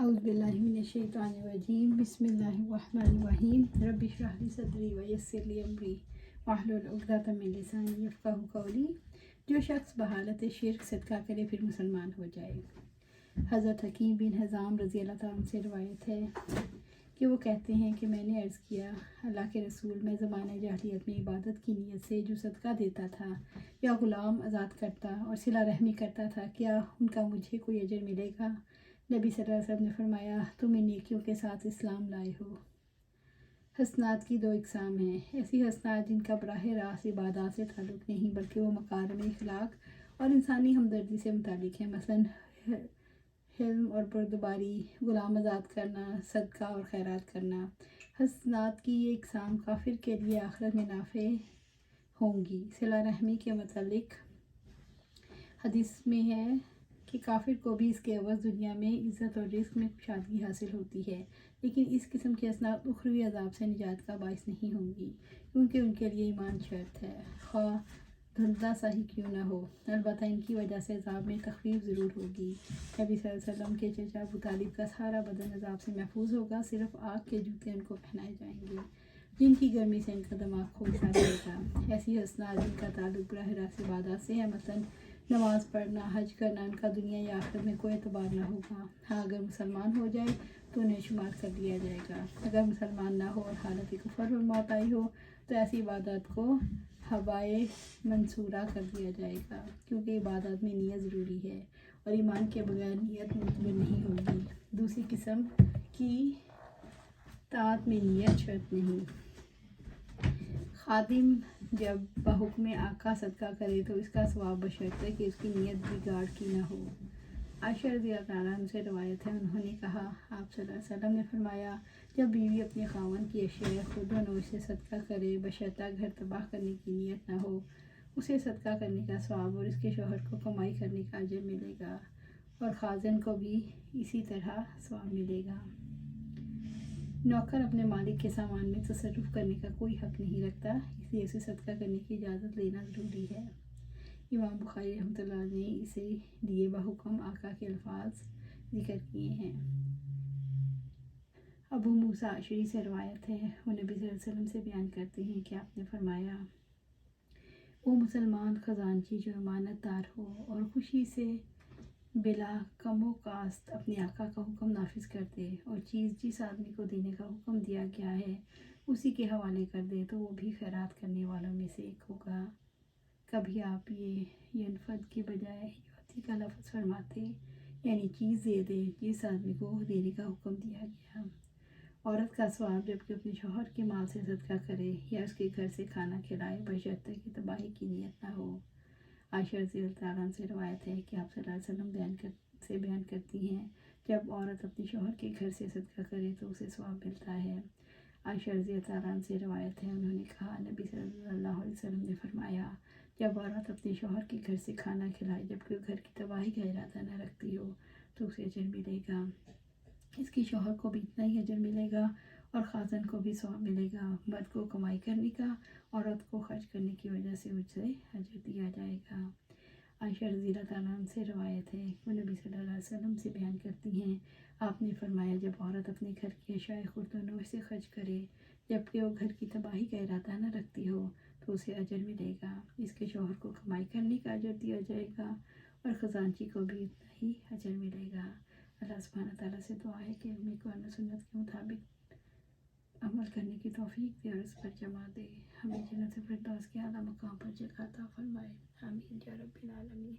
अऊज़ु बिल्लाहि मिनश्शैतानिर्रजीम बिस्मिल्लाहिर्रहमानिर्रहीम रब्बि इश्रह ली सदरी व यस्सिर ली अमरी वहलुल उक़दतम मिन लिसानी यफ़क़हू क़ौली। जो शख्स बहालत शिर्क सदका करे फिर मुसलमान हो जाए। हज़रत हकीम बिन हिज़ाम रज़ी अल्लाह तआला से रिवायत है कि वो कहते हैं कि मैंने अर्ज़ किया, अल्लाह के रसूल, मैं ज़माने जाहिलियत में इबादत की नीयत से जो सदका देता था या ग़ुलाम आज़ाद करता और सिला रहमी करता था, क्या उनका मुझे कोई अजर मिलेगा? नबी सल्लल्लाहु अलैहि वसल्लम ने फरमाया, तुम इन नेकियों के साथ इस्लाम लाए हो। हसनात की दो इकसाम हैं। ऐसी हसनात जिनका बराह रास्त इबादत से ताल्लुक़ नहीं बल्कि वो मकारिम अखलाक और इंसानी हमदर्दी से मुतालिक है, मसलन हिल्म और बर्दबारी, ग़ुलाम आज़ाद करना, सदका और खैरात करना। हसनात की ये इकसाम काफिर के लिए आखिरत में नाफ़े होंगी। सिला रहमी के मतलब हदीस में है कि काफिर को भी इसके अवज़ दुनिया में इज़्ज़त और रिज़्क़ में कुशादगी हासिल होती है, लेकिन इस किस्म की हसनात उखरवी अज़ाब से निजात का बाइस नहीं होंगी, क्योंकि उनके लिए ईमान शर्त है, ख़्वाह धुंधला सा ही क्यों ना हो। अलबत्ता इनकी वजह से अज़ाब में तख़फ़ीफ़ ज़रूर होगी। नबी सल्लल्लाहु अलैहि वसल्लम के चचा अबू तालिब का सारा बदन अज़ाब से महफूज होगा, सिर्फ़ आग के जूते उनको पहनाए जाएंगे जिनकी गर्मी से इनका दिमाग खोल सा जाएगा। ऐसी हसनात जिनका ताल्लुक़ बराह रास्त इबादत से है, मसलन नमाज़ पढ़ना, हज करना, उनका दुनिया या आखिरत में कोई एतबार ना होगा। हाँ, अगर मुसलमान हो जाए तो उन्हें शुमार कर लिया जाएगा। अगर मुसलमान ना हो और हालत कुफ़र और मौत आई हो तो ऐसी इबादत को हवाए मंसूरा कर दिया जाएगा, क्योंकि इबादत में नियत ज़रूरी है और ईमान के बगैर नियत मुतमिन नहीं होगी। दूसरी किस्म की ताअत में नियत शर्त नहीं। खादिम जब बहुक्म आका सदका करे तो इसका सवाब बशर्ते कि उसकी नियत बिगाड़ की ना हो। आयशा रज़ी अल्लाह तआला अन्हा से रवायत है, उन्होंने कहा, आप सल्लल्लाहु अलैहि वसल्लम ने फरमाया, जब बीवी अपने खावन की अशिया खुद व नौश से सदका करे बशर्ते घर तबाह करने की नियत ना हो, उसे सदका करने का सवाब और इसके शौहर को कमाई करने का अजर मिलेगा और खाज़िन को भी इसी तरह सवाब मिलेगा। नौकर अपने मालिक के सामान में तसर्रुफ़ करने का कोई हक़ नहीं रखता, इसलिए उसे सदका करने की इजाज़त लेना ज़रूरी है। इमाम बुखारी रहमतुल्लाह ने इसे लिए बहुक्म आका के अल्फाज ज़िक्र किए हैं। अबू मूसा अशरी से रवायत है, वो नबी सल्लल्लाहु अलैहि वसल्लम से बयान करते हैं कि आपने फरमाया, वो मुसलमान ख़जानची जो अमानतदार हो और खुशी से बिला कमो कास्त अपने आका का हुक्म नाफिज कर दे और चीज़ जिस आदमी को देने का हुक्म दिया गया है उसी के हवाले कर दे, तो वो भी खैरात करने वालों में से एक होगा। कभी आप ये यनफद की बजाय युती का लफ्ज़ फरमाते, यानी चीज़ दे दे जिस आदमी को देने का हुक्म दिया गया। औरत का सवाब जबकि अपने शौहर के माल से सदका करे या उसके घर से खाना खिलाए बशर्ते कि तबाही की नियत ना हो। आयशा रज़ी अल्लाह तआला अन्हा से रवायत है कि आप सल्लल्लाहु अलैहि वसल्लम बयान करती हैं, जब औरत अपने शौहर के घर से सदका करे तो उसे सवाब मिलता है। आयशा रज़ी अल्लाह तआला अन्हा से रवायत है, उन्होंने कहा, नबी सल्लल्लाहु अलैहि वसल्लम ने फरमाया, जब औरत अपने शौहर के घर से खाना खिलाए जबकि वो घर की तबाही का इरादा न रखती हो तो उसे अजर मिलेगा। इसके शौहर को भी इतना ही अजर मिलेगा और खाज़न को भी सवाब मिलेगा। मर्द को कमाई करने का, औरत को खर्च करने की वजह से उसे अजर दिया जाएगा। आयशा रज़ी अल्लाह तआला अन्हा से रवायत है, वो नबी सल्लल्लाहु अलैहि वसल्लम से बयान करती हैं, आपने फरमाया, जब औरत अपने घर की अशाए खुर्द व नौश से खर्च करे जबकि वो घर की तबाही का इरादा न रखती हो तो उसे अजर मिलेगा। इसके शौहर को कमाई करने का अजर दिया जाएगा और ख़जानची को भी इतना ही अजर मिलेगा। अल्लाह सुब्हानहू व तआला से दुआ है कि हमें कुरान व सुन्नत के मुताबिक अमल करने की तौफीक दे और इस पर जमा दे। हमें जन्नत फिरदौस के आला मकाम पर जगह अता फरमाए। आमीन या रब्बिल आलमीन।